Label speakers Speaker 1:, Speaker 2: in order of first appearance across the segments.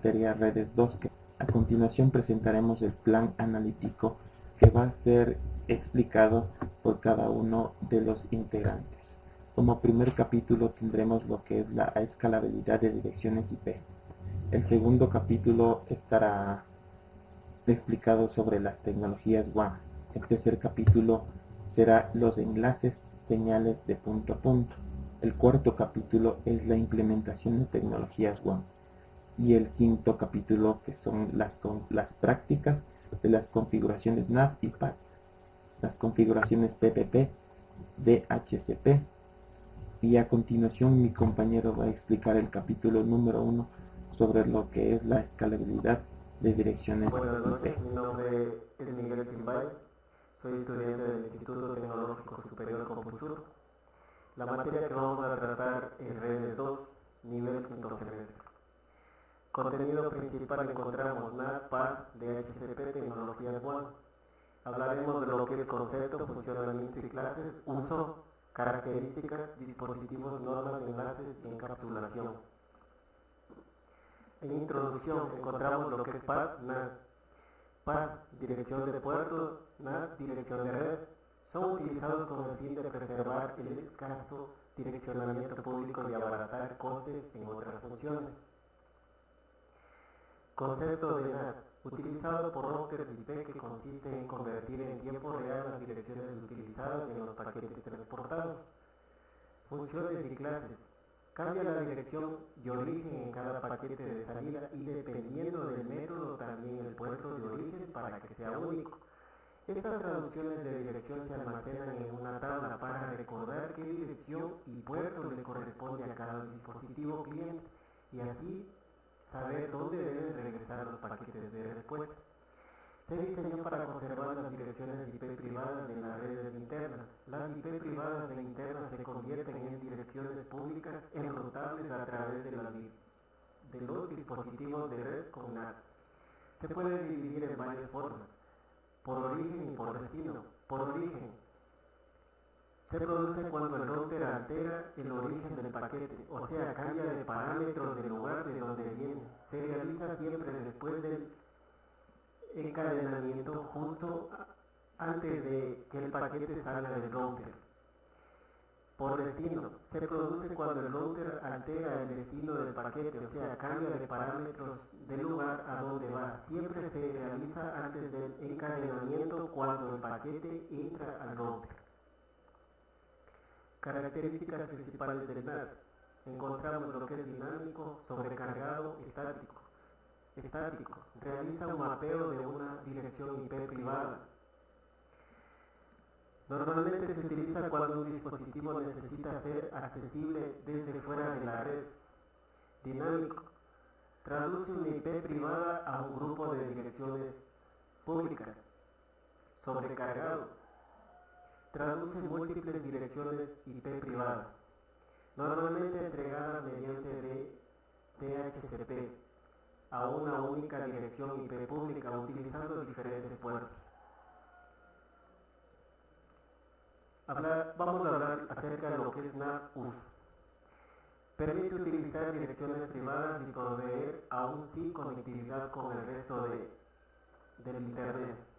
Speaker 1: materia redes 2. A continuación presentaremos el plan analítico que va a ser explicado por cada uno de los integrantes. Como primer capítulo tendremos lo que es la escalabilidad de direcciones IP. El segundo capítulo estará explicado sobre las tecnologías WAN. El tercer capítulo será los enlaces señales de punto a punto. El cuarto capítulo es la implementación de tecnologías WAN. Y el quinto capítulo que son las prácticas de las configuraciones NAT y PAD, las configuraciones PPP, DHCP. Y a continuación mi compañero va a explicar el capítulo número 1 sobre lo que es la escalabilidad de direcciones
Speaker 2: Buenas noches,
Speaker 1: IP.
Speaker 2: mi nombre es Miguel Chimbay, soy estudiante del Instituto Tecnológico Superior Compusur. La materia que vamos a tratar es redes 2, nivel quinto semestre. Contenido principal encontramos NAT, PAD, DHCP, tecnologías WAN. Hablaremos de lo que es concepto, funcionamiento y clases, uso, características, dispositivos, normas, enlaces y encapsulación. En introducción encontramos lo que es PAD, NAT. PAD, dirección de puertos, NAT, dirección de red, son utilizados con el fin de preservar el escaso direccionamiento público y abaratar costes en otras funciones. Concepto de NAT, utilizado por routers IP que consiste en convertir en tiempo real las direcciones utilizadas en los paquetes transportados. Funciones y clases. Cambia la dirección de origen en cada paquete de salida y dependiendo del método también el puerto de origen para que sea único. Estas traducciones de dirección se almacenan en una tabla para recordar qué dirección y puerto le corresponde a cada dispositivo cliente y así saber dónde deben regresar los paquetes de respuesta. Se diseñó para conservar las direcciones IP privadas de las redes internas. Las IP privadas e internas se convierten en direcciones públicas enrutables a través de los dispositivos de red con NAT. Se puede dividir en varias formas, por origen y por destino. Por origen, se produce cuando el router altera el origen del paquete, o sea, cambia de parámetros del lugar de donde viene. Se realiza siempre después del encadenamiento justo antes de que el paquete salga del router. Por destino, se produce cuando el router altera el destino del paquete, o sea, cambia de parámetros del lugar a donde va. Siempre se realiza antes del encadenamiento cuando el paquete entra al router. Características principales del NAT. Encontramos lo que es dinámico, sobrecargado, estático. Estático. Realiza un mapeo de una dirección IP privada. Normalmente se utiliza cuando un dispositivo necesita ser accesible desde fuera de la red. Dinámico. Traduce una IP privada a un grupo de direcciones públicas. Sobrecargado. Traduce múltiples direcciones IP privadas, normalmente entregadas mediante DHCP a una única dirección IP pública utilizando diferentes puertos. Vamos a hablar acerca de lo que es NAT uso. Permite utilizar direcciones privadas y proveer aún sin conectividad con el resto del Internet.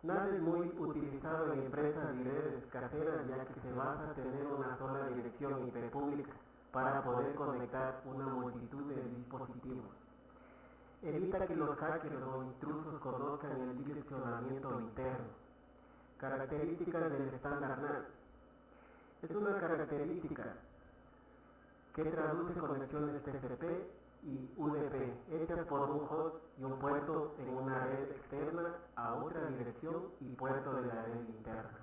Speaker 2: NAT es muy utilizado en empresas y redes caseras ya que se basa en tener una sola dirección IP pública para poder conectar una multitud de dispositivos. Evita que los hackers o intrusos conozcan el direccionamiento interno. Características del estándar NAT. Es una característica que traduce conexiones TCP y UDP hechas por un host y un puerto en una red externa a otra dirección y puerto de la red interna.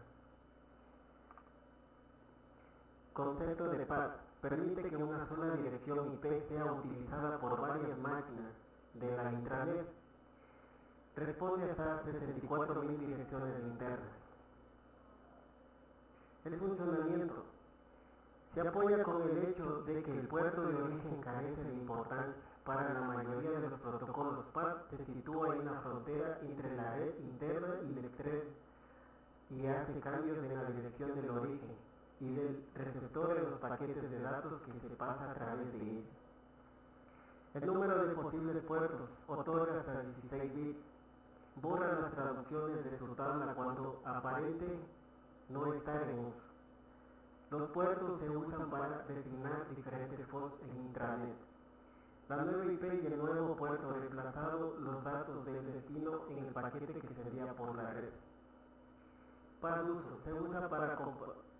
Speaker 2: Concepto de PAD. Permite que una sola dirección IP sea utilizada por varias máquinas de la intranet. Responde hasta 64.000 direcciones internas. El funcionamiento. Se apoya con el hecho de que el puerto de origen carece de importancia. Para la mayoría de los protocolos PAD se sitúa en la frontera entre la red interna y el externo y hace cambios en la dirección del origen y del receptor de los paquetes de datos que se pasa a través de él. El número de posibles puertos otorga hasta 16 bits. Borra las traducciones de su tabla cuando aparente no está en uso. Los puertos se usan para designar diferentes hosts en intranet. La nueva IP y el nuevo puerto reemplazado los datos del destino en el paquete que se envía por la red. Para el uso, se usa para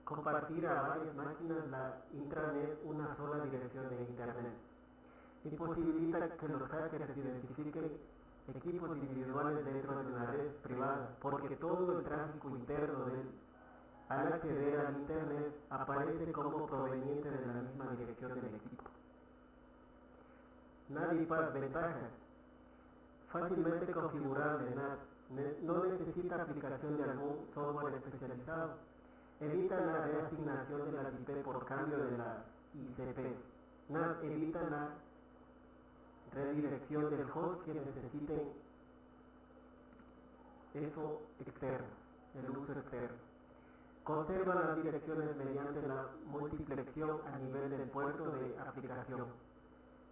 Speaker 2: compartir a varias máquinas la intranet una sola dirección de internet y posibilita que los hackers identifiquen equipos individuales dentro de una red privada, porque todo el tráfico interno al acceder al internet aparece como proveniente de la misma dirección del equipo. NAT y PAD ventajas. Fácilmente configurable NAT. No necesita aplicación de algún software especializado. Evita la reasignación de las IP por cambio de las ICP. NAT evita la redirección del host que necesiten eso externo, el uso externo. Conserva las direcciones mediante la multiplexión a nivel del puerto de aplicación.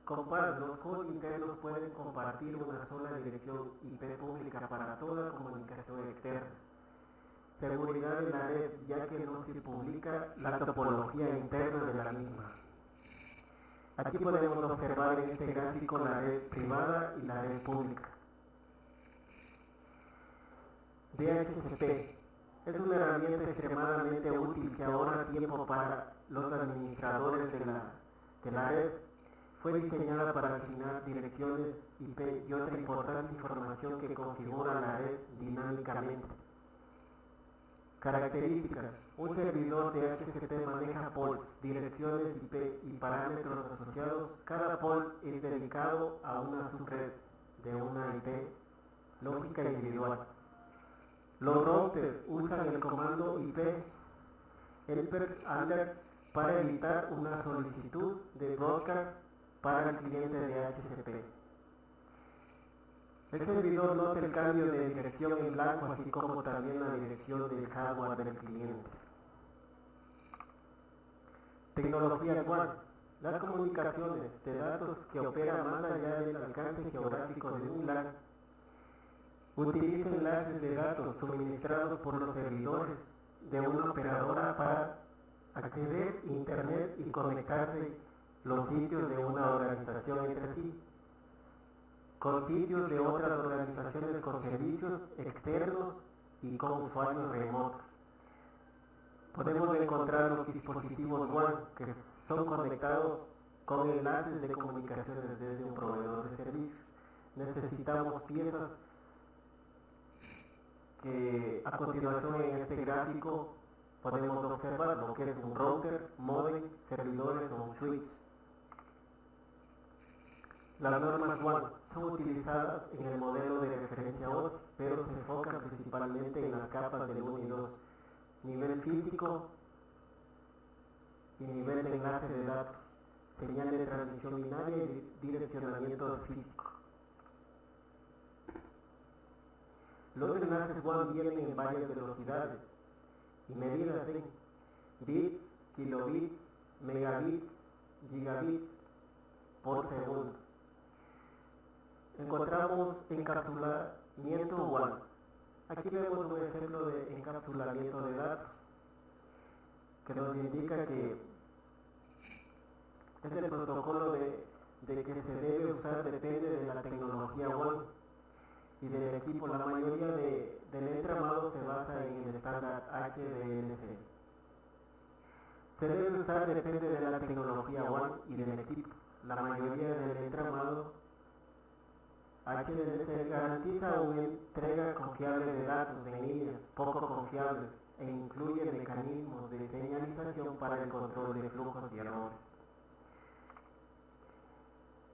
Speaker 2: Con PAD, los hosts internos pueden compartir una sola dirección IP pública para toda comunicación externa. Seguridad de la red, ya que no se publica la topología interna de la misma. Aquí podemos observar en este gráfico la red privada y la red pública. DHCP es una herramienta extremadamente útil que ahorra tiempo para los administradores de la red. Fue diseñada para asignar direcciones IP y otra importante información que configura la red dinámicamente. Características. Un servidor de DHCP maneja pols, direcciones IP y parámetros asociados. Cada pol es dedicado a una subred de una IP lógica individual. Los routers usan el comando IP alert para evitar una solicitud de broadcast para el cliente de DHCP. El servidor nota el cambio de dirección en blanco, así como también la dirección del hardware del cliente. Tecnología SWAN. Las comunicaciones de datos que operan más allá del alcance geográfico de un LAN utilizan enlaces de datos suministrados por los servidores de una operadora para acceder a Internet y conectarse los sitios de una organización entre sí, con sitios de otras organizaciones con servicios externos y con usuarios remotos. Podemos encontrar los dispositivos WAN que son conectados con enlaces de comunicaciones desde un proveedor de servicios. Necesitamos piezas que a continuación en este gráfico podemos observar lo que es un router, módem, servidores o un switch. Las normas WAN son utilizadas en el modelo de referencia OSI, pero se enfocan principalmente en las capas del 1 y 2, nivel físico y nivel de enlace de datos, señal de transmisión binaria y direccionamiento físico. Los enlaces WAN vienen en varias velocidades y medidas en bits, kilobits, megabits, gigabits por segundo. Encontramos encapsulamiento WAN. Aquí vemos un ejemplo de encapsulamiento de datos que nos indica que es el protocolo de que se debe usar, depende de la tecnología WAN y del equipo. La mayoría del entramado se basa en el estándar HDLC. Se debe usar, depende de la tecnología WAN y del equipo. La mayoría del entramado HDLC garantiza una entrega confiable de datos en líneas poco confiables e incluye mecanismos de señalización para el control de flujos y errores.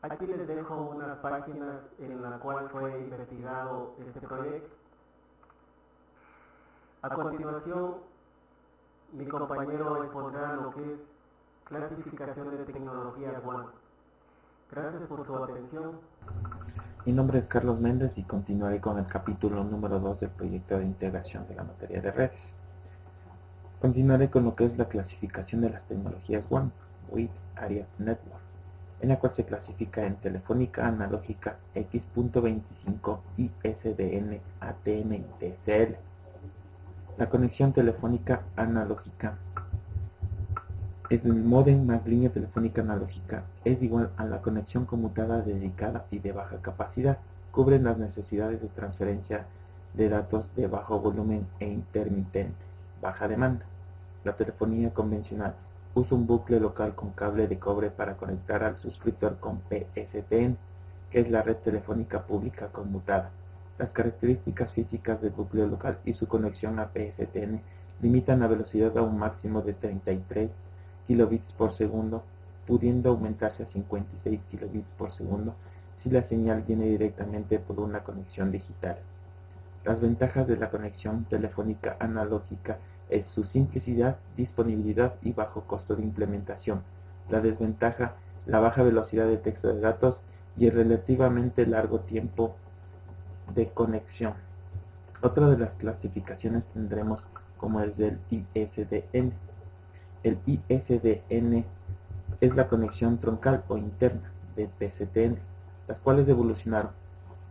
Speaker 2: Aquí les dejo unas páginas en la cual fue investigado este proyecto. A continuación, mi compañero expondrá lo que es clasificación de tecnologías WAN. Gracias por su atención.
Speaker 1: Mi nombre es Carlos Méndez y continuaré con el capítulo número 2 del proyecto de integración de la materia de redes. Continuaré con lo que es la clasificación de las tecnologías WAN, Wide Area Network. en la cual se clasifica en telefónica analógica X.25, ISDN, ATM y DSL. La conexión telefónica analógica es el módem más línea telefónica analógica. Es igual a la conexión conmutada dedicada y de baja capacidad. Cubren las necesidades de transferencia de datos de bajo volumen e intermitentes, baja demanda. La telefonía convencional usa un bucle local con cable de cobre para conectar al suscriptor con PSTN, que es la red telefónica pública conmutada. Las características físicas del bucle local y su conexión a PSTN limitan la velocidad a un máximo de 33 kilobits por segundo, pudiendo aumentarse a 56 kilobits por segundo si la señal viene directamente por una conexión digital. Las ventajas de la conexión telefónica analógica es su simplicidad, disponibilidad y bajo costo de implementación. La desventaja, la baja velocidad de texto de datos y el relativamente largo tiempo de conexión. Otra de las clasificaciones tendremos como es el ISDN. El ISDN es la conexión troncal o interna de PSTN, las cuales evolucionaron,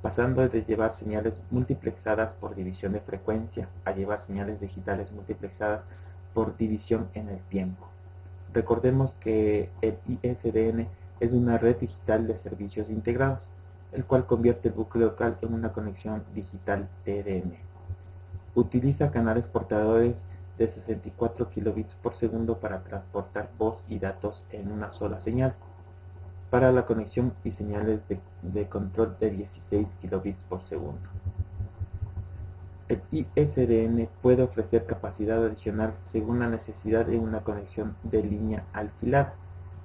Speaker 1: pasando de llevar señales multiplexadas por división de frecuencia a llevar señales digitales multiplexadas por división en el tiempo. Recordemos que el ISDN es una red digital de servicios integrados, el cual convierte el bucle local en una conexión digital TDM. Utiliza canales portadores de 64 kilobits por segundo para transportar voz y datos en una sola señal, para la conexión y señales de control de 16 kilobits por segundo. El ISDN puede ofrecer capacidad adicional según la necesidad de una conexión de línea alquilada.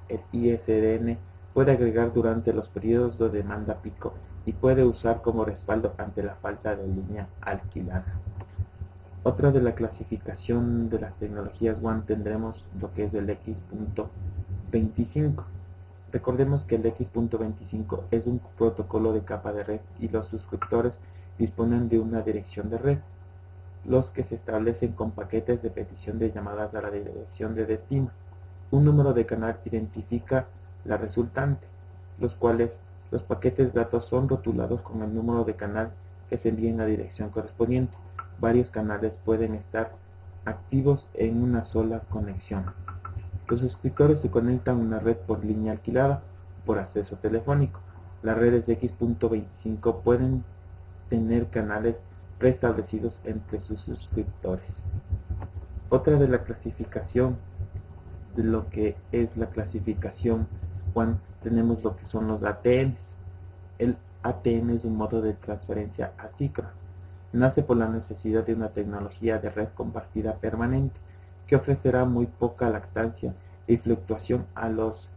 Speaker 1: El ISDN puede agregar durante los periodos de demanda pico y puede usar como respaldo ante la falta de línea alquilada. Otra de la clasificación de las tecnologías WAN tendremos lo que es el X.25. Recordemos que el X.25 es un protocolo de capa de red y los suscriptores disponen de una dirección de red, los que se establecen con paquetes de petición de llamadas a la dirección de destino. Un número de canal identifica la resultante, los cuales los paquetes de datos son rotulados con el número de canal que se envía en la dirección correspondiente. Varios canales pueden estar activos en una sola conexión. Los suscriptores se conectan a una red por línea alquilada o por acceso telefónico. Las redes X.25 pueden tener canales preestablecidos entre sus suscriptores. Otra de la clasificación de lo que es la clasificación WAN tenemos lo que son los ATMs. El ATM es un modo de transferencia asíncrona. Nace por la necesidad de una tecnología de red compartida permanente que ofrecerá muy poca lactancia y fluctuación a los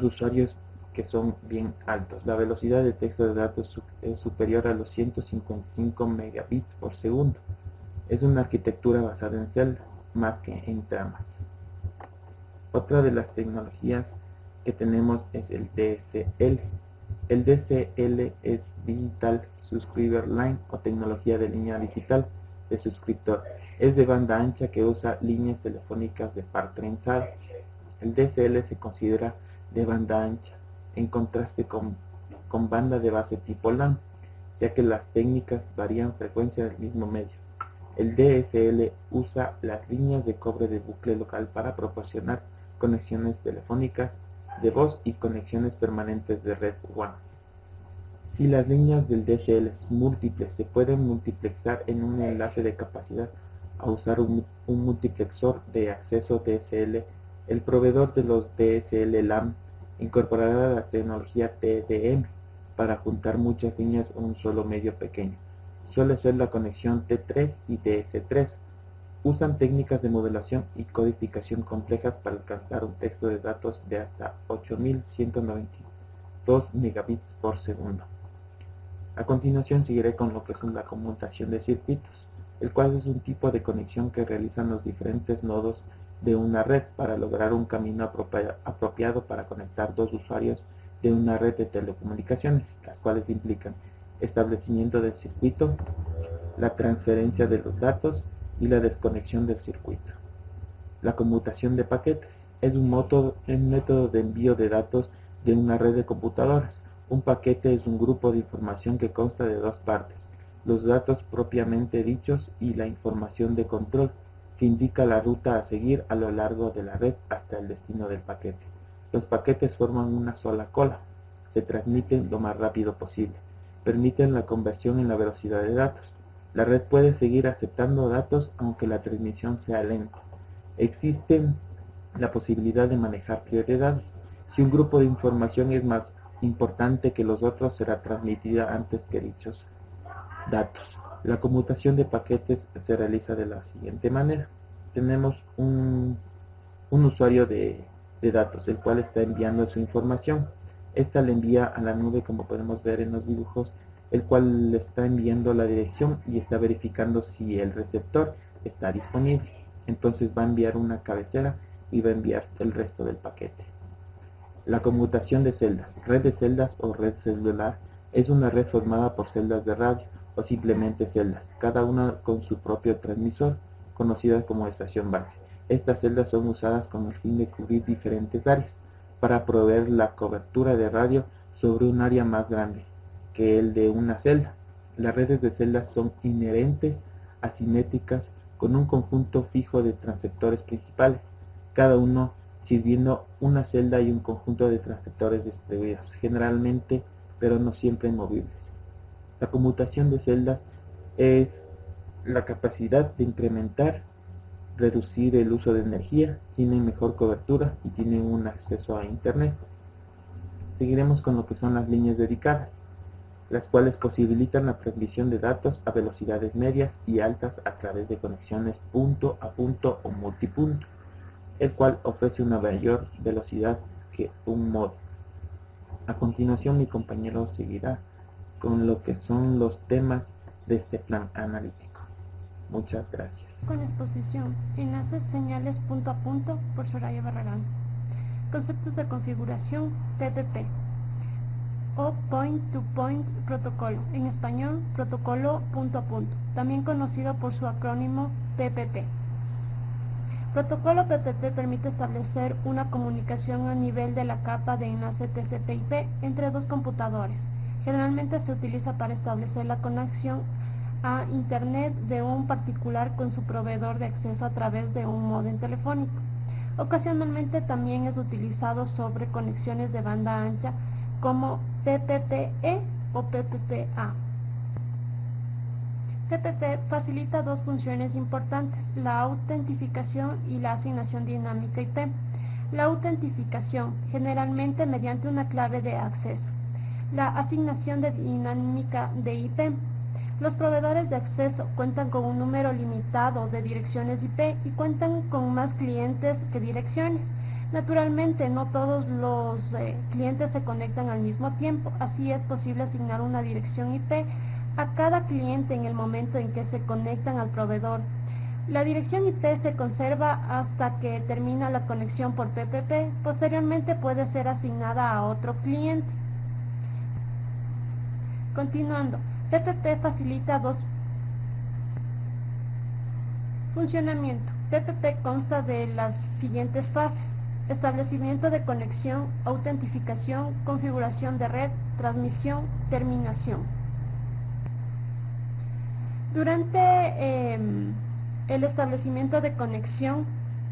Speaker 1: usuarios que son bien altos. La velocidad de texto de datos es superior a los 155 megabits por segundo. Es una arquitectura basada en celdas más que en tramas. Otra de las tecnologías que tenemos es el DSL. El DSL es Digital Subscriber Line o tecnología de línea digital de suscriptor. Es de banda ancha que usa líneas telefónicas de par trenzado. El DSL se considera de banda ancha, en contraste con banda de base tipo LAN, ya que las técnicas varían frecuencia del mismo medio. El DSL usa las líneas de cobre de bucle local para proporcionar conexiones telefónicas de voz y conexiones permanentes de red WAN. Si las líneas del DSL múltiples se pueden multiplexar en un enlace de capacidad a usar un multiplexor de acceso DSL, el proveedor de los DSL LAN incorporará la tecnología TDM para juntar muchas líneas en un solo medio pequeño. Suele ser la conexión T3 y DS3. Usan técnicas de modelación y codificación complejas para alcanzar un texto de datos de hasta 8192 megabits por segundo. A continuación seguiré con lo que es la conmutación de circuitos, el cual es un tipo de conexión que realizan los diferentes nodos de una red para lograr un camino apropiado para conectar dos usuarios de una red de telecomunicaciones, las cuales implican establecimiento del circuito, la transferencia de los datos y la desconexión del circuito. La conmutación de paquetes es un método de envío de datos de una red de computadoras. Un paquete es un grupo de información que consta de dos partes: los datos propiamente dichos y la información de control, que indica la ruta a seguir a lo largo de la red hasta el destino del paquete. Los paquetes forman una sola cola, se transmiten lo más rápido posible, permiten la conversión en la velocidad de datos. La red puede seguir aceptando datos aunque la transmisión sea lenta. Existe la posibilidad de manejar prioridades. Si un grupo de información es más importante que los otros, será transmitida antes que dichos datos. La conmutación de paquetes se realiza de la siguiente manera. Tenemos un usuario de datos, el cual está enviando su información. Esta le envía a la nube, como podemos ver en los dibujos, el cual le está enviando la dirección y está verificando si el receptor está disponible. Entonces va a enviar una cabecera y va a enviar el resto del paquete. La conmutación de celdas. Red de celdas o red celular es una red formada por celdas de radio o simplemente celdas, cada una con su propio transmisor, conocida como estación base. Estas celdas son usadas con el fin de cubrir diferentes áreas, para proveer la cobertura de radio sobre un área más grande que el de una celda. Las redes de celdas son inherentes, asimétricas, con un conjunto fijo de transceptores principales, cada uno sirviendo una celda y un conjunto de transceptores distribuidos, generalmente, pero no siempre movibles. La conmutación de celdas es la capacidad de incrementar, reducir el uso de energía, tienen mejor cobertura y tienen un acceso a internet. Seguiremos con lo que son las líneas dedicadas, las cuales posibilitan la transmisión de datos a velocidades medias y altas a través de conexiones punto a punto o multipunto, el cual ofrece una mayor velocidad que un módem. A continuación, mi compañero seguirá con lo que son los temas de este plan analítico. Muchas gracias.
Speaker 3: Con exposición, enlaces, señales punto a punto, por Soraya Barragán. Conceptos de configuración, PPP o Point-to-Point Protocolo, en español, protocolo punto a punto, también conocido por su acrónimo PPP. Protocolo PPP permite establecer una comunicación a nivel de la capa de enlace TCP/IP entre dos computadores. Generalmente se utiliza para establecer la conexión a Internet de un particular con su proveedor de acceso a través de un módem telefónico. Ocasionalmente también es utilizado sobre conexiones de banda ancha como PPPe o PPPA. PPP facilita dos funciones importantes, la autentificación y la asignación dinámica IP. La autentificación, generalmente mediante una clave de acceso. La asignación dinámica de IP. Los proveedores de acceso cuentan con un número limitado de direcciones IP y cuentan con más clientes que direcciones. Naturalmente, no todos los clientes se conectan al mismo tiempo, así es posible asignar una dirección IP a cada cliente en el momento en que se conectan al proveedor. La dirección IP se conserva hasta que termina la conexión por PPP, posteriormente puede ser asignada a otro cliente. Continuando, PPP facilita dos funcionamiento. PPP consta de las siguientes fases: establecimiento de conexión, autentificación, configuración de red, transmisión, terminación. Durante el establecimiento de conexión,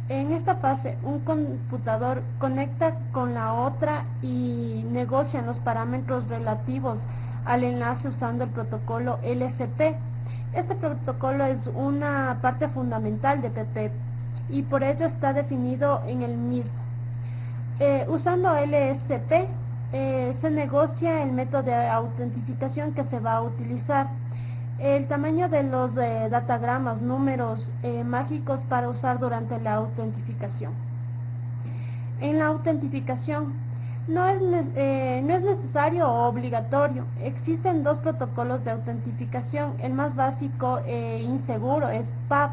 Speaker 3: en esta fase un computador conecta con la otra y negocian los parámetros relativos al enlace usando el protocolo LSP. Este protocolo es una parte fundamental de PPP y por ello está definido en el mismo. Usando LSP se negocia el método de autentificación que se va a utilizar, el tamaño de los datagramas, números mágicos para usar durante la autentificación. En la autentificación no es necesario o obligatorio. Existen dos protocolos de autentificación. El más básico e inseguro es PAP,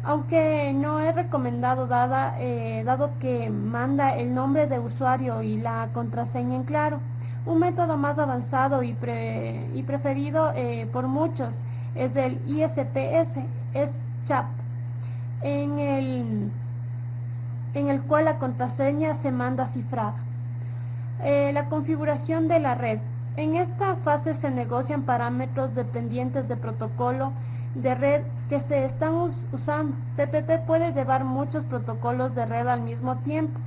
Speaker 3: aunque no es recomendado dado que manda el nombre de usuario y la contraseña en claro. Un método más avanzado y preferido por muchos es el ISPS, es CHAP. En en el cual la contraseña se manda cifrada. La configuración de la red. En esta fase se negocian parámetros dependientes de protocolo de red que se están usando. TPP puede llevar muchos protocolos de red al mismo tiempo.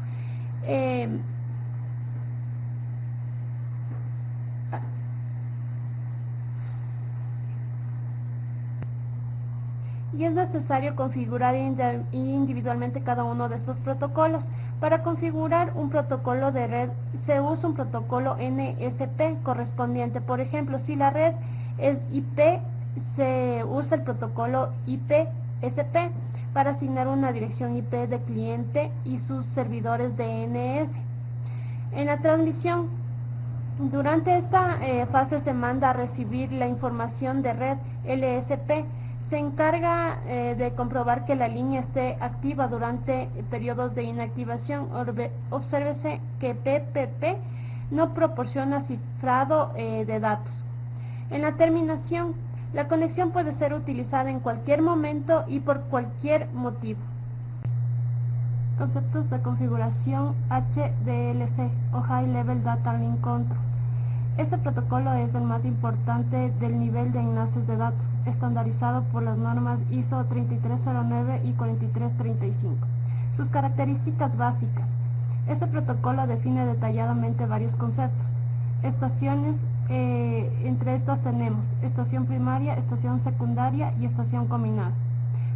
Speaker 3: Y es necesario configurar individualmente cada uno de estos protocolos. Para configurar un protocolo de red se usa un protocolo NSP correspondiente. Por ejemplo, si la red es IP, se usa el protocolo IPSP para asignar una dirección IP de cliente y sus servidores DNS. En la transmisión, durante esta fase se manda a recibir la información de red LSP. Se encarga de comprobar que la línea esté activa durante periodos de inactivación. Obsérvese que PPP no proporciona cifrado de datos. En la terminación, la conexión puede ser utilizada en cualquier momento y por cualquier motivo. Conceptos de configuración HDLC o High Level Data Link Control. Este protocolo es el más importante del nivel de enlaces de datos, estandarizado por las normas ISO 3309 y 4335. Sus características básicas. Este protocolo define detalladamente varios conceptos. Estaciones, entre estas tenemos estación primaria, estación secundaria y estación combinada.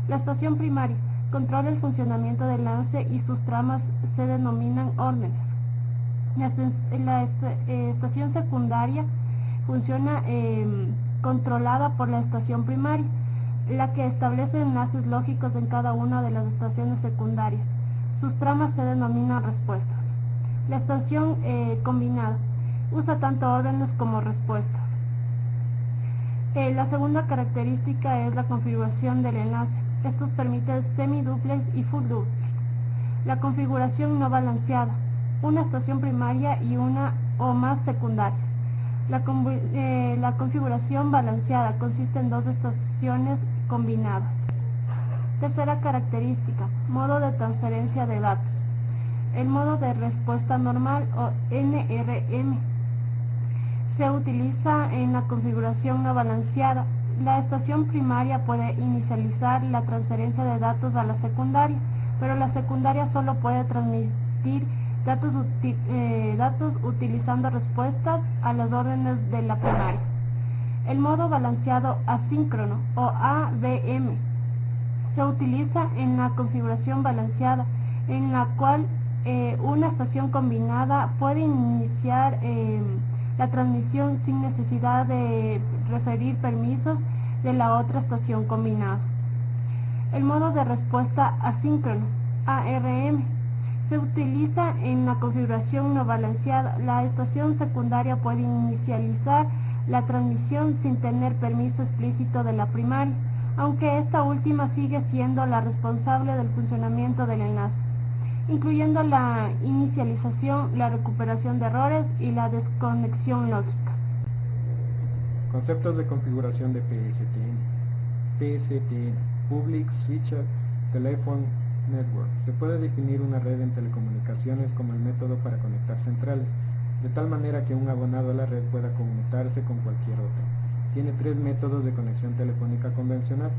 Speaker 3: La estación primaria controla el funcionamiento del enlace y sus tramas se denominan órdenes. La estación secundaria funciona controlada por la estación primaria, la que establece enlaces lógicos en cada una de las estaciones secundarias. Sus tramas se denominan respuestas. La estación combinada usa tanto órdenes como respuestas. La segunda característica es la configuración del enlace. Estos permiten semiduplex y full duplex. La configuración no balanceada. Una estación primaria y una o más secundarias. La configuración balanceada consiste en dos estaciones combinadas. Tercera característica, modo de transferencia de datos. El modo de respuesta normal o NRM se utiliza en la configuración no balanceada. La estación primaria puede inicializar la transferencia de datos a la secundaria, pero la secundaria solo puede transmitir datos utilizando respuestas a las órdenes de la primaria. El modo balanceado asíncrono o ABM se utiliza en la configuración balanceada, en la cual una estación combinada puede iniciar la transmisión sin necesidad de referir permisos de la otra estación combinada. El modo de respuesta asíncrono ARM se utiliza en la configuración no balanceada. La estación secundaria puede inicializar la transmisión sin tener permiso explícito de la primaria, aunque esta última sigue siendo la responsable del funcionamiento del enlace, incluyendo la inicialización, la recuperación de errores y la desconexión lógica.
Speaker 4: Conceptos de configuración de PSTN. PSTN, Public Switched Telephone Network. Se puede definir una red en telecomunicaciones como el método para conectar centrales, de tal manera que un abonado a la red pueda conectarse con cualquier otro. Tiene tres métodos de conexión telefónica convencional.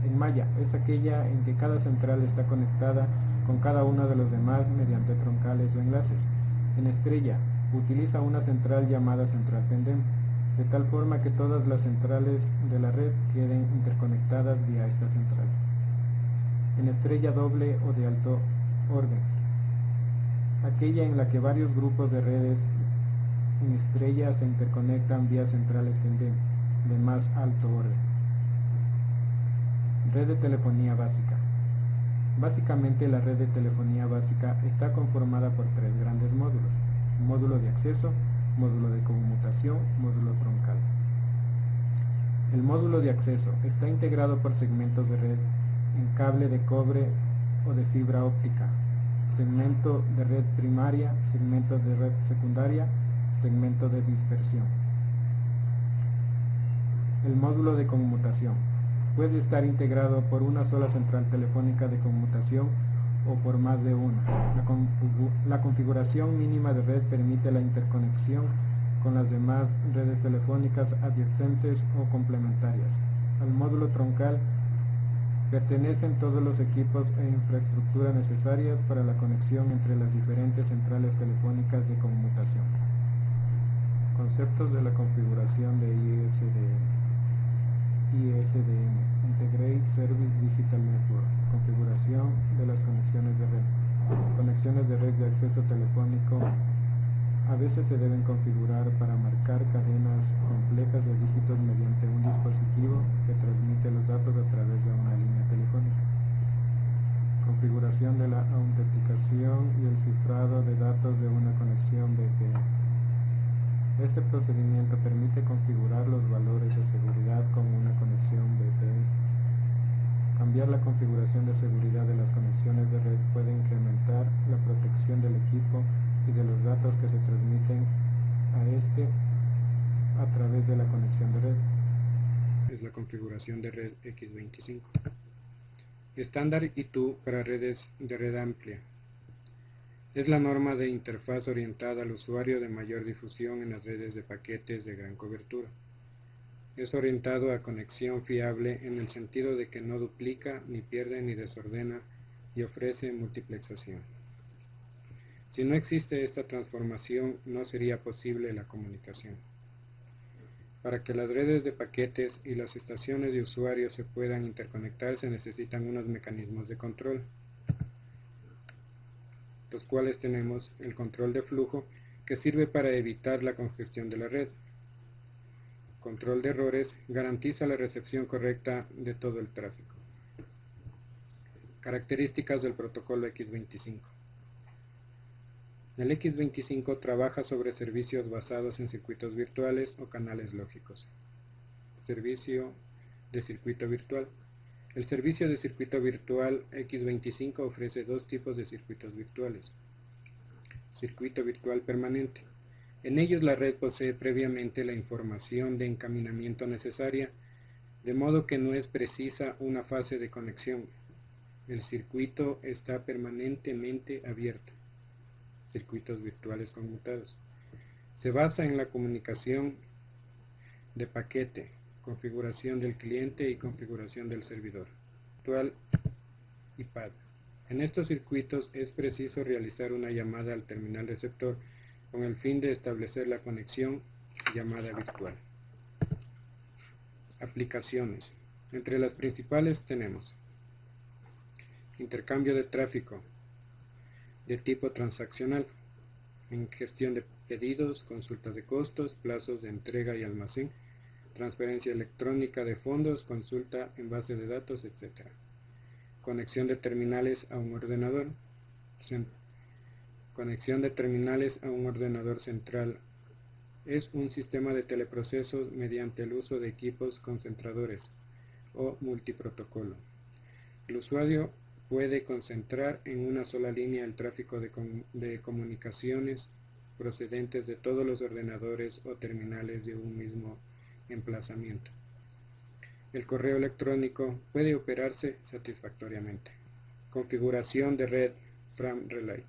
Speaker 4: En malla es aquella en que cada central está conectada con cada uno de los demás mediante troncales o enlaces. En estrella utiliza una central llamada central pendem, de tal forma que todas las centrales de la red queden interconectadas vía esta central. En estrella doble o de alto orden, aquella en la que varios grupos de redes en estrella se interconectan vía centrales tendem de más alto orden. Red de telefonía básica. Básicamente la red de telefonía básica está conformada por tres grandes módulos: módulo de acceso, módulo de conmutación, módulo troncal. El módulo de acceso está integrado por segmentos de red en cable de cobre o de fibra óptica, segmento de red primaria, segmento de red secundaria, segmento de dispersión. El módulo de conmutación puede estar integrado por una sola central telefónica de conmutación o por más de una. La configuración mínima de red permite la interconexión con las demás redes telefónicas adyacentes o complementarias. Al módulo troncal pertenecen todos los equipos e infraestructura necesarias para la conexión entre las diferentes centrales telefónicas de conmutación. Conceptos de la configuración de ISDN, Integrated Service Digital Network. Configuración de las conexiones de red. Conexiones de red de acceso telefónico a veces se deben configurar para marcar cadenas complejas de dígitos mediante un dispositivo que transmite los datos a través de una línea telefónica. Configuración de la autenticación y el cifrado de datos de una conexión VPN. Este procedimiento permite configurar los valores de seguridad con una conexión VPN. Cambiar la configuración de seguridad de las conexiones de red puede incrementar la protección del equipo y de los datos que se transmiten a este a través de la conexión de red.
Speaker 5: Es la configuración de red X25. Estándar ITU para redes de red amplia. Es la norma de interfaz orientada al usuario de mayor difusión en las redes de paquetes de gran cobertura. Es orientado a conexión fiable en el sentido de que no duplica, ni pierde, ni desordena y ofrece multiplexación. Si no existe esta transformación, no sería posible la comunicación. Para que las redes de paquetes y las estaciones de usuarios se puedan interconectar, se necesitan unos mecanismos de control, los cuales tenemos el control de flujo, que sirve para evitar la congestión de la red. Control de errores garantiza la recepción correcta de todo el tráfico. Características del protocolo X25. El X25 trabaja sobre servicios basados en circuitos virtuales o canales lógicos. Servicio de circuito virtual. El servicio de circuito virtual X25 ofrece dos tipos de circuitos virtuales. Circuito virtual permanente. En ellos la red posee previamente la información de encaminamiento necesaria, de modo que no es precisa una fase de conexión. El circuito está permanentemente abierto. Circuitos virtuales conmutados. Se basa en la comunicación de paquete, configuración del cliente y configuración del servidor. Virtual y PAD. En estos circuitos es preciso realizar una llamada al terminal receptor con el fin de establecer la conexión llamada virtual. Aplicaciones. Entre las principales tenemos intercambio de tráfico de tipo transaccional, en gestión de pedidos, consultas de costos, plazos de entrega y almacén, transferencia electrónica de fondos, consulta en base de datos, etc. Conexión de terminales a un ordenador. Conexión de terminales a un ordenador central. Es un sistema de teleprocesos mediante el uso de equipos concentradores o multiprotocolo. El usuario puede concentrar en una sola línea el tráfico de comunicaciones procedentes de todos los ordenadores o terminales de un mismo emplazamiento. El correo electrónico puede operarse satisfactoriamente. Configuración de red from Relay.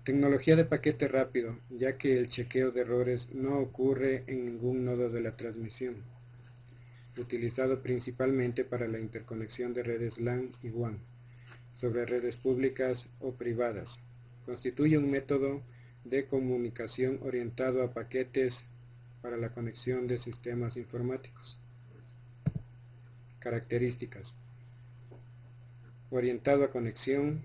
Speaker 5: Tecnología de paquete rápido, ya que el chequeo de errores no ocurre en ningún nodo de la transmisión. Utilizado principalmente para la interconexión de redes LAN y WAN sobre redes públicas o privadas. Constituye un método de comunicación orientado a paquetes para la conexión de sistemas informáticos. Características. Orientado a conexión,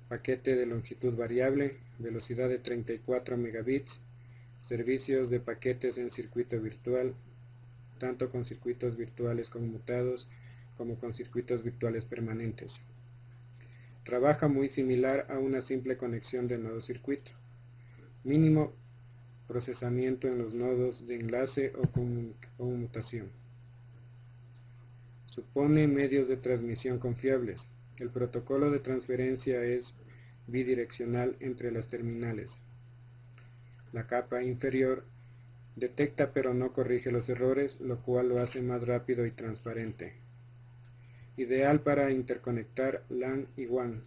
Speaker 5: paquete de longitud variable, velocidad de 34 megabits, servicios de paquetes en circuito virtual, tanto con circuitos virtuales conmutados como con circuitos virtuales permanentes. Trabaja muy similar a una simple conexión de nodo-circuito. Mínimo procesamiento en los nodos de enlace o conmutación. Supone medios de transmisión confiables. El protocolo de transferencia es bidireccional entre las terminales. La capa inferior detecta pero no corrige los errores, lo cual lo hace más rápido y transparente. ideal para interconectar LAN y WAN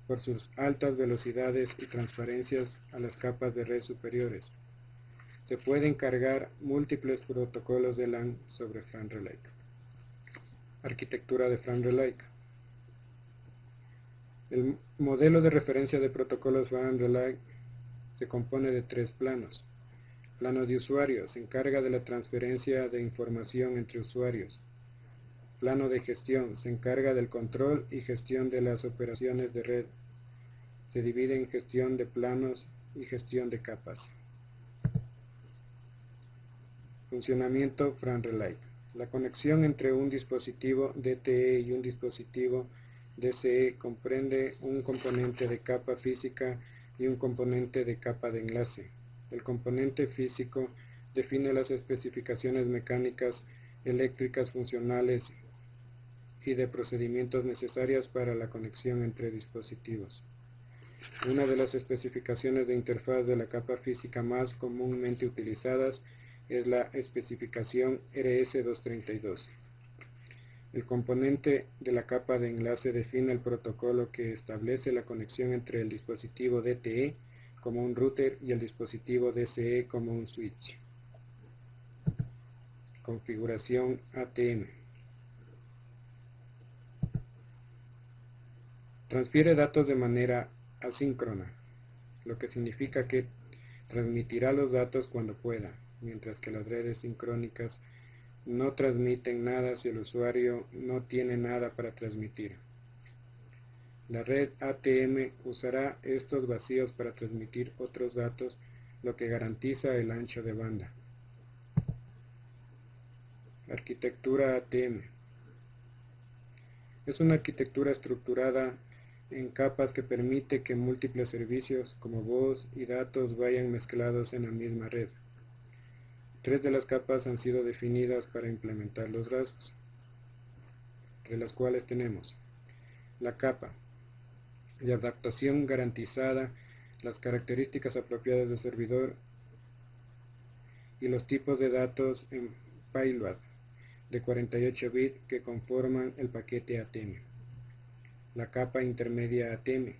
Speaker 5: por sus altas velocidades y transparencias a las capas de red superiores. Se pueden cargar múltiples protocolos de LAN sobre Fran Relay. Arquitectura de Fran Relay. El modelo de referencia de protocolos Fran Relay se compone de 3 planos. Plano de usuario, se encarga de la transferencia de información entre usuarios. Plano de gestión, se encarga del control y gestión de las operaciones de red. Se divide en gestión de planos y gestión de capas. Funcionamiento Fran Relay. La conexión entre un dispositivo DTE y un dispositivo DCE comprende un componente de capa física y un componente de capa de enlace. El componente físico define las especificaciones mecánicas, eléctricas, funcionales y de procedimientos necesarias para la conexión entre dispositivos. Una de las especificaciones de interfaz de la capa física más comúnmente utilizadas es la especificación RS-232. El componente de la capa de enlace define el protocolo que establece la conexión entre el dispositivo DTE como un router y el dispositivo DCE como un switch. Configuración ATM. Transfiere datos de manera asíncrona, lo que significa que transmitirá los datos cuando pueda, mientras que las redes sincrónicas no transmiten nada si el usuario no tiene nada para transmitir. La red ATM usará estos vacíos para transmitir otros datos, lo que garantiza el ancho de banda. Arquitectura ATM. Es una arquitectura estructurada en capas que permite que múltiples servicios como voz y datos vayan mezclados en la misma red. 3 de las capas han sido definidas para implementar los rasgos, de las cuales tenemos la capa de adaptación garantizada, las características apropiadas del servidor y los tipos de datos en payload de 48 bits que conforman el paquete ATM. La capa intermedia ATM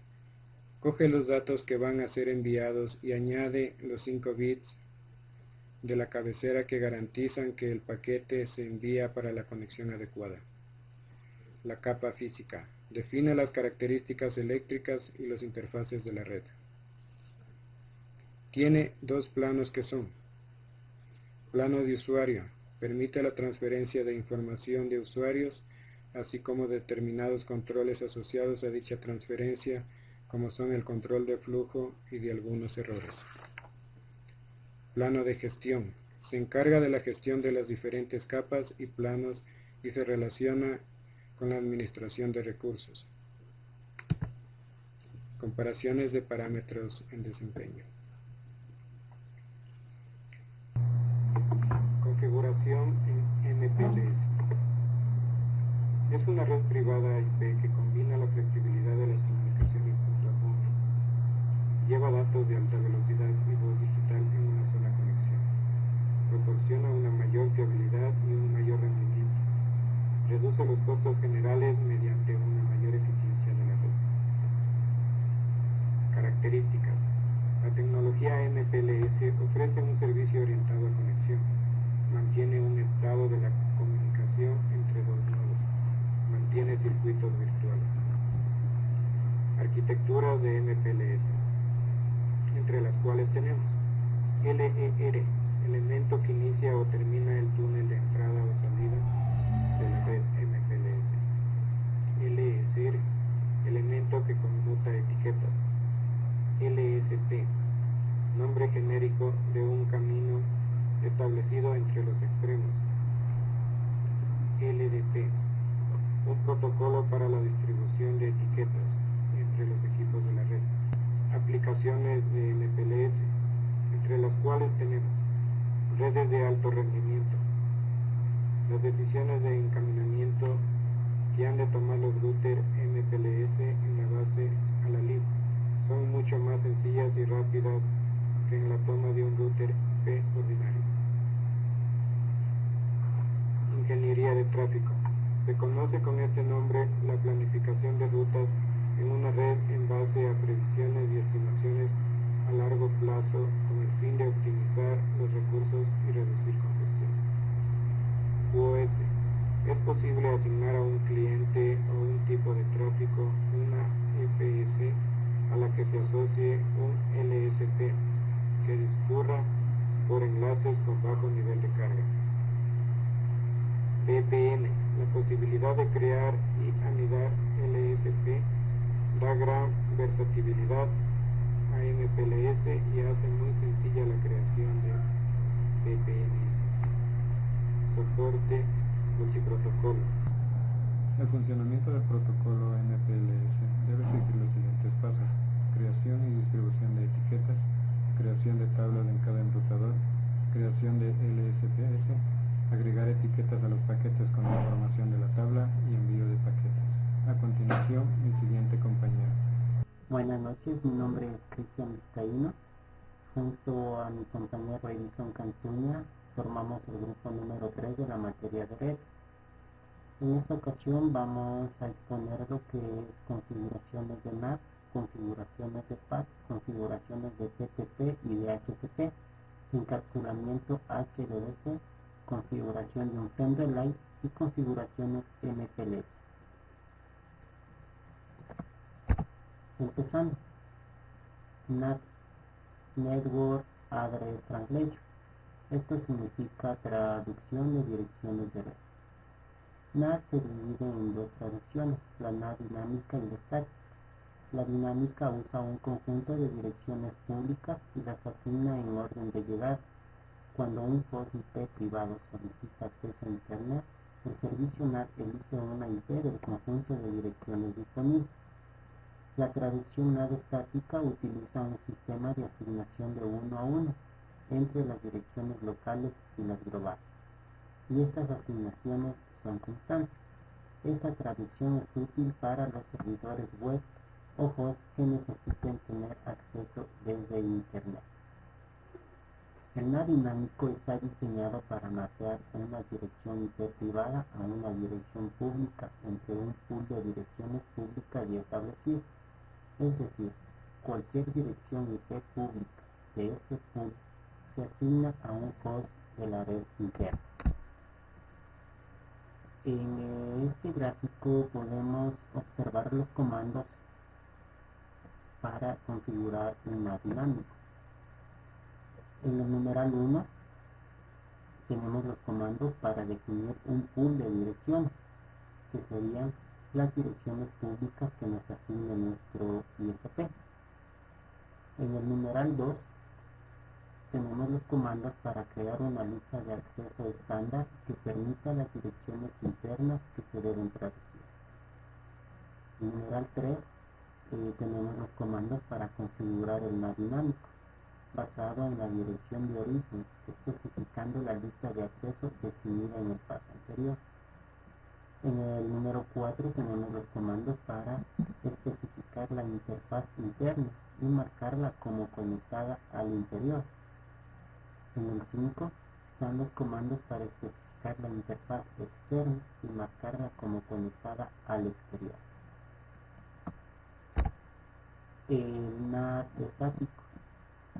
Speaker 5: coge los datos que van a ser enviados y añade los 5 bits de la cabecera que garantizan que el paquete se envía para la conexión adecuada. La capa física define las características eléctricas y las interfaces de la red. Tiene 2 planos que son: plano de usuario, permite la transferencia de información de usuarios, así como determinados controles asociados a dicha transferencia, como son el control de flujo y de algunos errores. Plano de gestión, se encarga de la gestión de las diferentes capas y planos y se relaciona con la administración de recursos. Comparaciones de parámetros en desempeño. Configuración en MPLS. Es una red privada IP que combina la flexibilidad de las comunicaciones punto a punto. Lleva datos de alta velocidad y voz digital en una sola conexión. Proporciona una mayor fiabilidad y un mayor rendimiento. Reduce los costos generales mediante una mayor eficiencia de la red. Características. La tecnología MPLS ofrece un servicio orientado a conexión. Mantiene un estado de la comunicación entre 2 nodos. Mantiene circuitos virtuales. Arquitecturas de MPLS, entre las cuales tenemos LER, elemento que inicia o termina el túnel de entrada o salida de la red MPLS. LSR, elemento que conmuta etiquetas. LSP, nombre genérico de un camino establecido entre los extremos. LDP, un protocolo para la distribución de etiquetas entre los equipos de la red. Aplicaciones de MPLS, entre las cuales tenemos redes de alto rendimiento. Las decisiones de encaminamiento que han de tomar los routers MPLS en la base a la LIB son mucho más sencillas y rápidas que en la toma de un router P ordinario. Ingeniería de tráfico. Se conoce con este nombre la planificación de rutas en una red en base a previsiones y estimaciones a largo plazo con el fin de optimizar los recursos y reducir congestión. QoS. Es posible asignar a un cliente o un tipo de tráfico una EPS a la que se asocie un LSP que discurra por enlaces con bajo nivel de carga. VPN. La posibilidad de crear y anidar LSP da gran versatilidad a MPLS y hace muy sencilla la creación de VPNs. Soporte multiprotocolo.
Speaker 4: El funcionamiento del protocolo MPLS debe seguir los siguientes pasos: creación y distribución de etiquetas, creación de tablas en cada enrutador, creación de LSPS, agregar etiquetas a los paquetes con la información de la tabla y envío de paquetes. A continuación, el siguiente compañero.
Speaker 6: Buenas noches, mi nombre es Cristian Vizcaíno. Junto a mi compañero Edison Cantuña formamos el grupo número 3 de la materia de red. En esta ocasión vamos a exponer lo que es configuraciones de NAT, configuraciones de PAT, configuraciones de TCP y de HCP, encapsulamiento HDS, configuración de un pendrive y configuraciones MPLS. Empezando, NAT, Network Address Translation. Esto significa traducción de direcciones de red. NAT se divide en dos traducciones, la NAT dinámica y la estática. La dinámica usa un conjunto de direcciones públicas y las asigna en orden de llegada. Cuando un host IP privado solicita acceso a Internet, el servicio NAT elige una IP del conjunto de direcciones disponibles. La traducción NAT estática utiliza un sistema de asignación de 1 a 1 entre las direcciones locales y las globales, y estas asignaciones son constantes. Esta traducción es útil para los servidores web o hosts que necesiten tener acceso desde Internet. El NAT dinámico está diseñado para mapear una dirección IP privada a una dirección pública entre un pool de direcciones públicas ya establecido. Es decir, cualquier dirección IP pública de este pool se asigna a un host de la red interna. En este gráfico podemos observar los comandos para configurar un NAT dinámico. En el numeral 1 tenemos los comandos para definir un pool de direcciones, que serían las direcciones públicas que nos asigne nuestro ISP. En el numeral 2 tenemos los comandos para crear una lista de acceso estándar que permita las direcciones internas que se deben traducir. En el numeral 3 tenemos los comandos para configurar el NAT dinámico, basado en la dirección de origen, especificando la lista de acceso definida en el paso anterior. En el número 4 tenemos los comandos para especificar la interfaz interna y marcarla como conectada al interior. En el 5 están los comandos para especificar la interfaz externa y marcarla como conectada al exterior. El NAT estático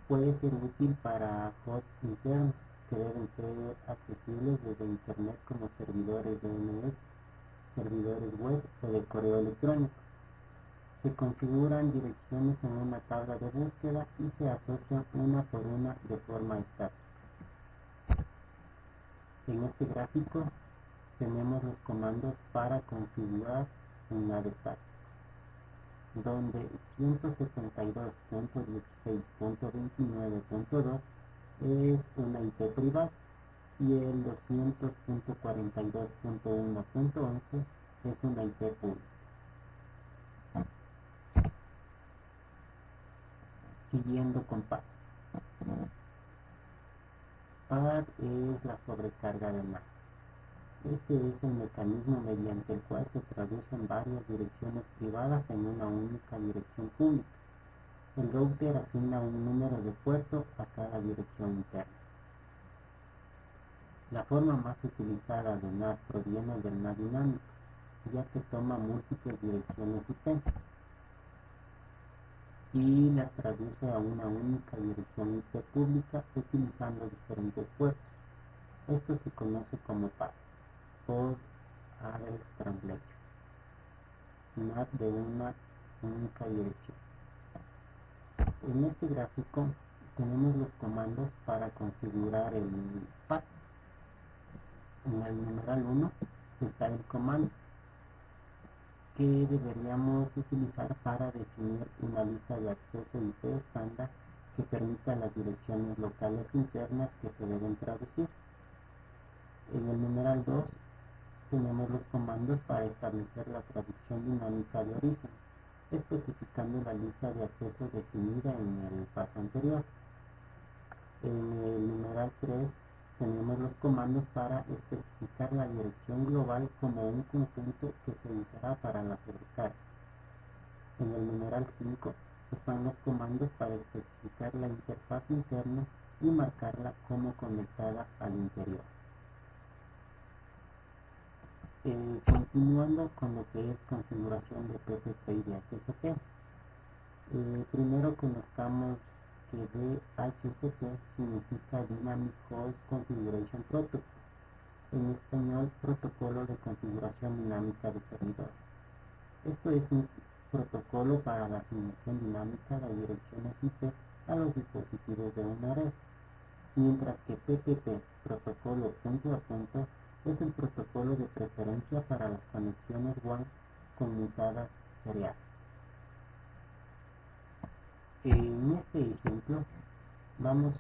Speaker 6: puede ser útil para hosts internos que deben ser accesibles desde Internet como servidores DNS, servidores web o de correo electrónico. Se configuran direcciones en una tabla de búsqueda y se asocian una por una de forma estática. En este gráfico tenemos los comandos para configurar un NAT estático, donde 172.16.29.2 es una IP privada y el 200.42.1.11 es una IP pública. Siguiendo con PAD. PAD es la sobrecarga de NAT. Este es el mecanismo mediante el cual se traducen varias direcciones privadas en una única dirección pública. El router asigna un número de puerto a cada dirección interna. La forma más utilizada de NAT proviene del NAT dinámico, ya que toma múltiples direcciones IP y las traduce a una única dirección IP pública utilizando diferentes puertos. Esto se conoce como PAT, Port Address Translation, NAT de una única dirección. En este gráfico tenemos los comandos para configurar el PAT. En el numeral 1 está el comando que deberíamos utilizar para definir una lista de acceso IP estándar que permita las direcciones locales internas que se deben traducir. En el numeral 2 tenemos los comandos para establecer la traducción dinámica de origen, especificando la lista de acceso definida en el paso anterior. En el numeral 3 tenemos los comandos para especificar la dirección global como un conjunto que se usará para la sobrecarga. En el numeral 5 están los comandos para especificar la interfaz interna y marcarla como conectada al interior. Continuando con lo que es configuración de PTP y de HCP. Primero conozcamos que DHCP significa Dynamic Host Configuration Protocol, en español protocolo de configuración dinámica de servidores. Esto es un protocolo para la asignación dinámica de direcciones IP a los dispositivos de una red, mientras que PTP, protocolo punto a punto, es el protocolo de preferencia para las conexiones WAN conmutadas seriales. En este ejemplo vamos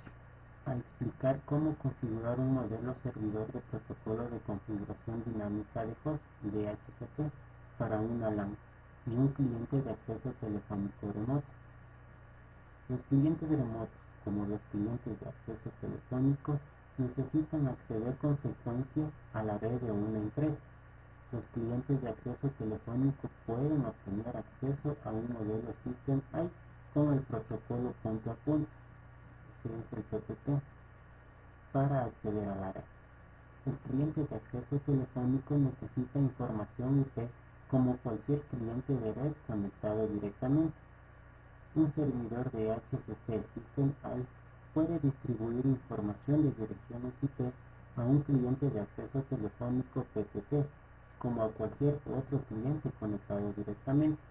Speaker 6: a explicar cómo configurar un modelo servidor de protocolo de configuración dinámica de host DHCP para una LAN y un cliente de acceso telefónico remoto. Los clientes remotos, como los clientes de acceso telefónico, necesitan acceder con frecuencia a la red de una empresa. Los clientes de acceso telefónico pueden obtener acceso a un modelo System I con el protocolo punto a punto, que es el PTP, para acceder a la red. El cliente de acceso telefónico necesita información IP como cualquier cliente de red conectado directamente. Un servidor de HCP System I puede distribuir información de direcciones IP a un cliente de acceso telefónico PTP, como a cualquier otro cliente conectado directamente.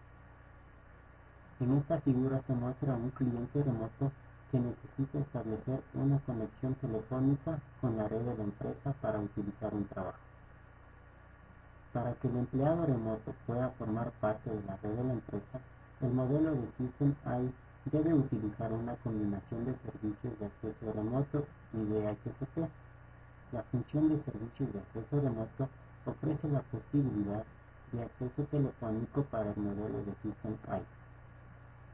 Speaker 6: En esta figura se muestra un cliente remoto que necesita establecer una conexión telefónica con la red de la empresa para utilizar un trabajo. Para que el empleado remoto pueda formar parte de la red de la empresa, el modelo de System I debe utilizar una combinación de servicios de acceso remoto y DHCP. La función de servicios de acceso remoto ofrece la posibilidad de acceso telefónico para el modelo de System I.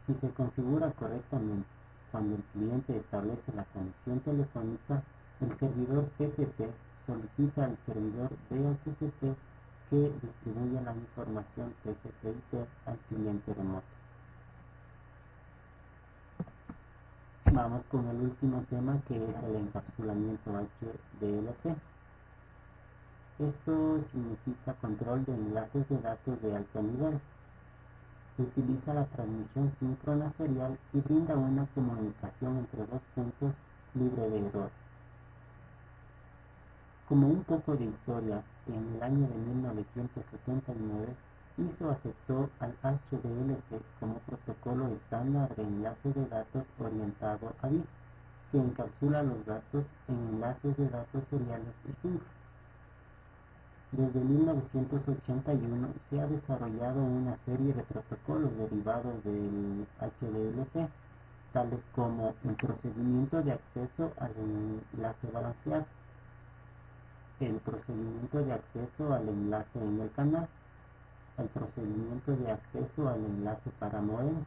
Speaker 6: Si se configura correctamente, cuando el cliente establece la conexión telefónica, el servidor PTP solicita al servidor DHCP que distribuya la información TCP/IP al cliente remoto. Vamos con el último tema, que es el encapsulamiento HDLC. Esto significa control de enlaces de datos de alto nivel. Se utiliza la transmisión síncrona serial y brinda una comunicación entre dos puntos libre de errores. Como un poco de historia, en el año de 1979, ISO aceptó al HDLC como protocolo estándar de enlace de datos orientado a bits, que encapsula los datos en enlaces de datos seriales y síncronos. Desde 1981 se ha desarrollado una serie de protocolos derivados del HDLC, tales como el procedimiento de acceso al enlace balanceado, el procedimiento de acceso al enlace en el canal, el procedimiento de acceso al enlace para modems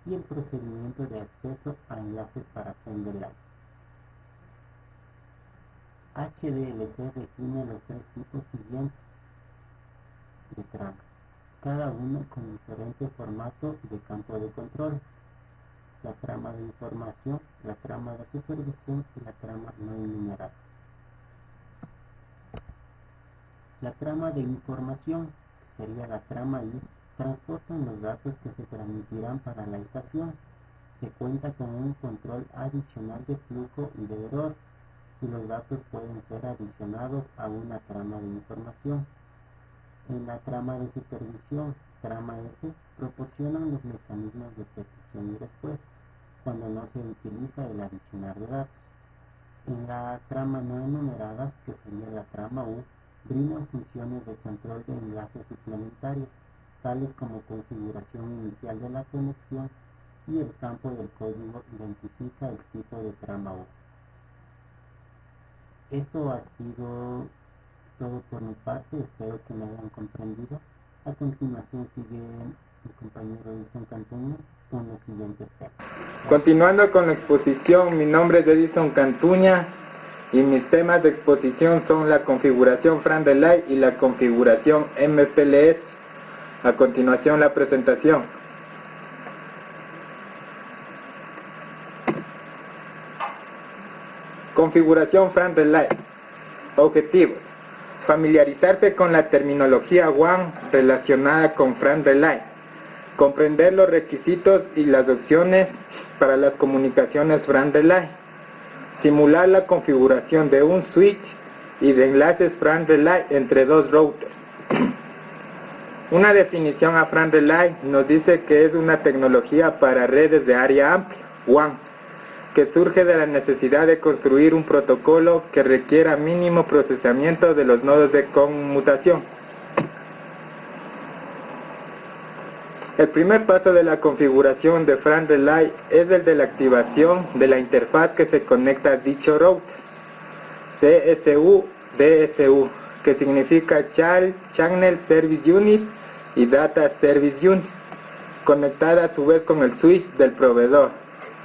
Speaker 6: y el procedimiento de acceso a enlaces para sender. HDLC define los tres tipos siguientes de trama, cada uno con diferente formato de campo de control: la trama de información, la trama de supervisión y la trama no enumerada. La trama de información sería la trama I, transportan los datos que se transmitirán para la estación. Se cuenta con un control adicional de flujo y de error, y los datos pueden ser adicionados a una trama de información. En la trama de supervisión, trama S, proporcionan los mecanismos de petición y respuesta, cuando no se utiliza el adicionar de datos. En la trama no enumerada, que sería la trama U, brindan funciones de control de enlaces suplementarios, tales como configuración inicial de la conexión, y el campo del código identifica el tipo de trama U. Esto ha sido todo por mi parte, espero que me hayan comprendido. A continuación sigue mi compañero Edison Cantuña con los siguientes temas.
Speaker 7: Continuando con la exposición, mi nombre es Edison Cantuña y mis temas de exposición son la configuración Fran Relay y la configuración MPLS. A continuación la presentación. Configuración Fran Relay. Objetivos: familiarizarse con la terminología WAN relacionada con Fran Relay, comprender los requisitos y las opciones para las comunicaciones Fran Relay, simular la configuración de un switch y de enlaces Fran Relay entre dos routers. Una definición a Fran Relay nos dice que es una tecnología para redes de área amplia, WAN, que surge de la necesidad de construir un protocolo que requiera mínimo procesamiento de los nodos de conmutación. El primer paso de la configuración de Fran Relay es el de la activación de la interfaz que se conecta a dicho router, CSU-DSU, que significa Channel Service Unit y Data Service Unit, conectada a su vez con el switch del proveedor.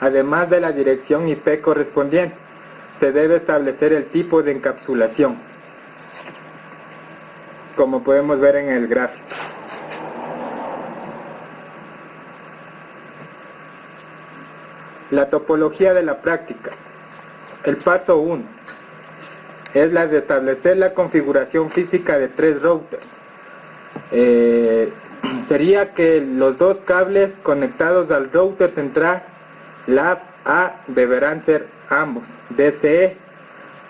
Speaker 7: Además de la dirección IP correspondiente, se debe establecer el tipo de encapsulación, como podemos ver en el gráfico. La topología de la práctica. El paso 1 es la de establecer la configuración física de tres routers. Sería que los dos cables conectados al router central LAP A deberán ser ambos DCE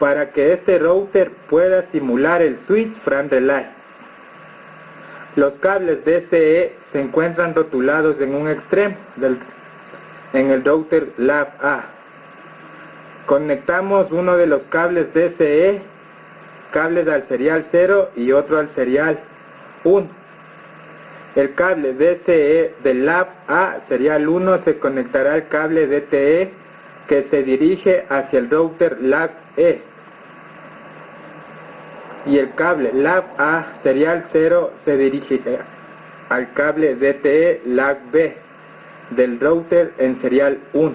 Speaker 7: para que este router pueda simular el switch Fran Relay. Los cables DCE se encuentran rotulados en un extremo en el router LAP A. Conectamos uno de los cables DCE, cables al serial 0 y otro al serial 1. El cable DCE del LAP A serial 1 se conectará al cable DTE que se dirige hacia el router LAP E. Y el cable LAP A serial 0 se dirigirá al cable DTE LAP B del router en serial 1.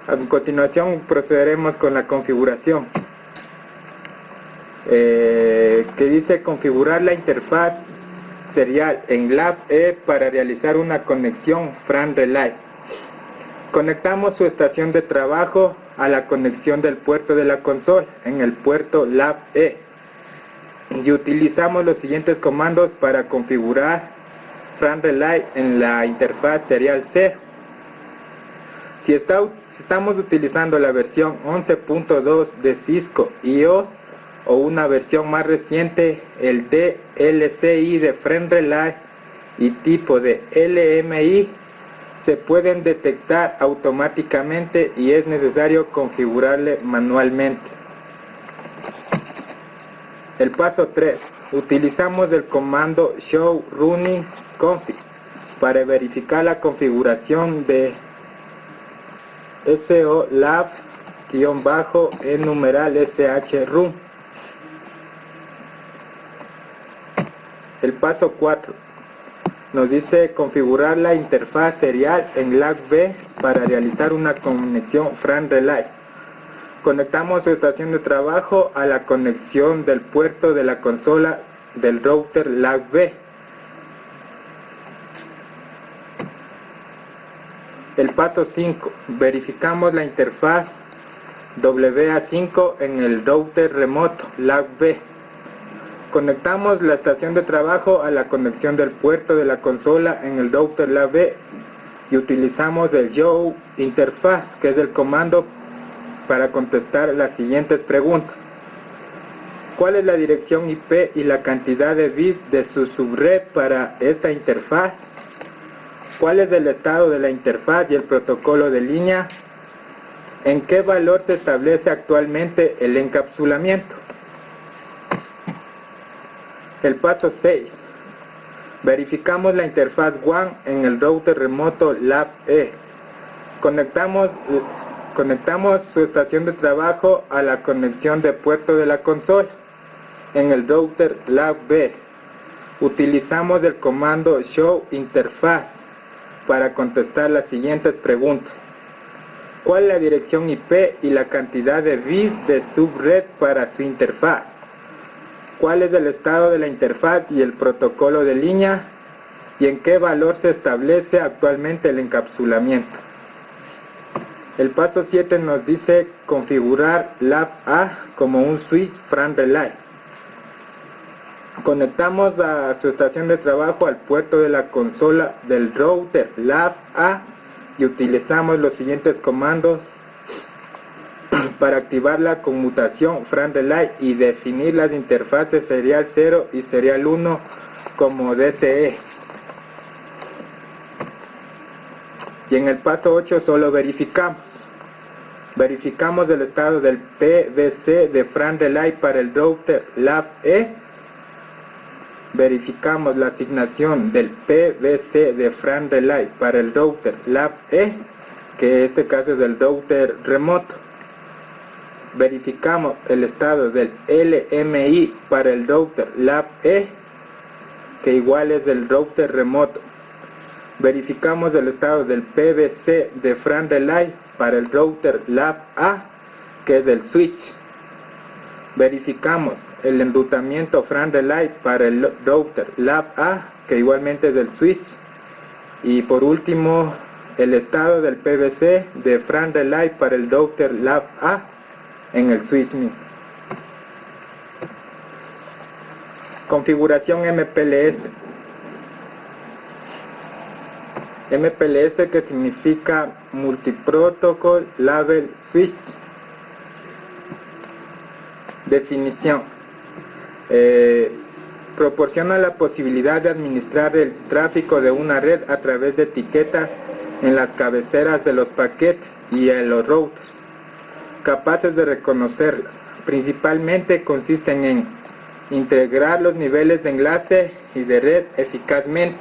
Speaker 7: A continuación procederemos con la configuración, que dice configurar la interfaz serial en LAP E para realizar una conexión Fran Relay. Conectamos su estación de trabajo a la conexión del puerto de la consola en el puerto LAP E y utilizamos los siguientes comandos para configurar Fran Relay en la interfaz serial 0. Si estamos utilizando la versión 11.2 de Cisco IOS o una versión más reciente, el DLCI de Fran Relay y tipo de LMI, se pueden detectar automáticamente y es necesario configurarle manualmente. El paso 3. Utilizamos el comando show running config para verificar la configuración de SOLAB-SHRun. El paso 4 nos dice configurar la interfaz serial en LAP B para realizar una conexión Fran Relay. Conectamos su estación de trabajo a la conexión del puerto de la consola del router LAP B. El paso 5. Verificamos la interfaz WA5 en el router remoto LAP B. Conectamos la estación de trabajo a la conexión del puerto de la consola en el router LAB y utilizamos el show interfaz, que es el comando para contestar las siguientes preguntas. ¿Cuál es la dirección IP y la cantidad de bits de su subred para esta interfaz? ¿Cuál es el estado de la interfaz y el protocolo de línea? ¿En qué valor se establece actualmente el encapsulamiento? El paso 6. Verificamos la interfaz WAN en el router remoto LAB-E. Conectamos su estación de trabajo a la conexión de puerto de la consola en el router LAB-B. Utilizamos el comando show interfaz para contestar las siguientes preguntas. ¿Cuál es la dirección IP y la cantidad de bits de subred para su interfaz? ¿Cuál es el estado de la interfaz y el protocolo de línea? ¿Y en qué valor se establece actualmente el encapsulamiento? El paso 7 nos dice configurar LAB-A como un switch FRAN Relay. Conectamos a su estación de trabajo al puerto de la consola del router LAB-A y utilizamos los siguientes comandos para activar la conmutación FRAN Relay y definir las interfaces serial 0 y serial 1 como DCE. Y en el paso 8 solo verificamos el estado del PVC de FRAN Relay para el router LAB-E. Verificamos la asignación del PVC de FRAN Relay para el router LAB-E, que en este caso es el router remoto. Verificamos el estado del LMI para el router LAB-E, que igual es el router remoto. Verificamos el estado del PVC de FRAN Relay para el router LAB-A, que es el switch. Verificamos el enrutamiento FRAN Relay para el router LAB-A, que igualmente es el switch. Y por último, el estado del PVC de FRAN Relay para el router LAB-A en el switch mismo. Configuración MPLS. MPLS, que significa Multiprotocol Label Switch. Definición. Proporciona la posibilidad de administrar el tráfico de una red a través de etiquetas en las cabeceras de los paquetes y en los routers, capaces de reconocerlas. Principalmente consisten en integrar los niveles de enlace y de red eficazmente,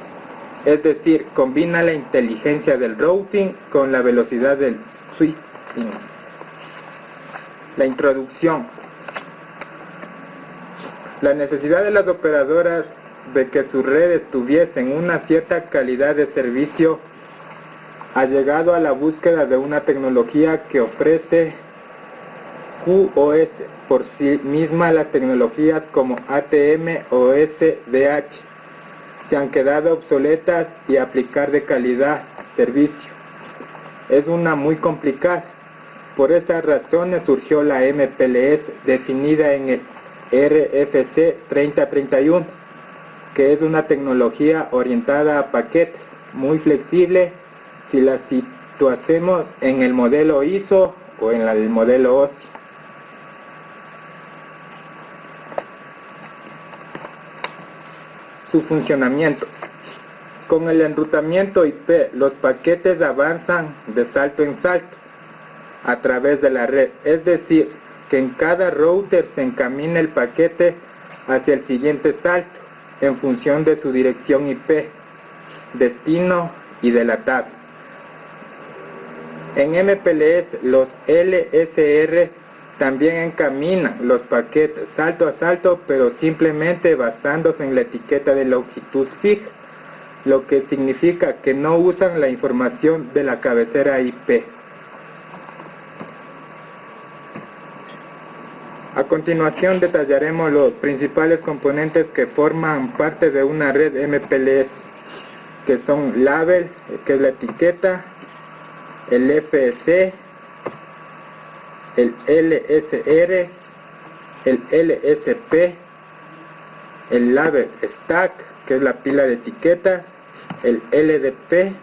Speaker 7: es decir, combina la inteligencia del routing con la velocidad del switching. La introducción. La necesidad de las operadoras de que sus redes tuviesen una cierta calidad de servicio ha llegado a la búsqueda de una tecnología que ofrece QoS. Por sí misma, las tecnologías como ATM o SDH se han quedado obsoletas y aplicar de calidad servicio es una muy complicada. Por estas razones surgió la MPLS, definida en el RFC 3031, que es una tecnología orientada a paquetes, muy flexible si la situamos en el modelo ISO o en el modelo OSI. Su funcionamiento. Con el enrutamiento IP, los paquetes avanzan de salto en salto a través de la red, es decir, que en cada router se encamina el paquete hacia el siguiente salto en función de su dirección IP, destino y de la tabla. En MPLS, los LSR también encaminan los paquetes salto a salto, pero simplemente basándose en la etiqueta de longitud fija, lo que significa que no usan la información de la cabecera IP. A continuación detallaremos los principales componentes que forman parte de una red MPLS, que son label, que es la etiqueta, el FEC, el LSR, el LSP, el label stack, que es la pila de etiquetas, el LDP,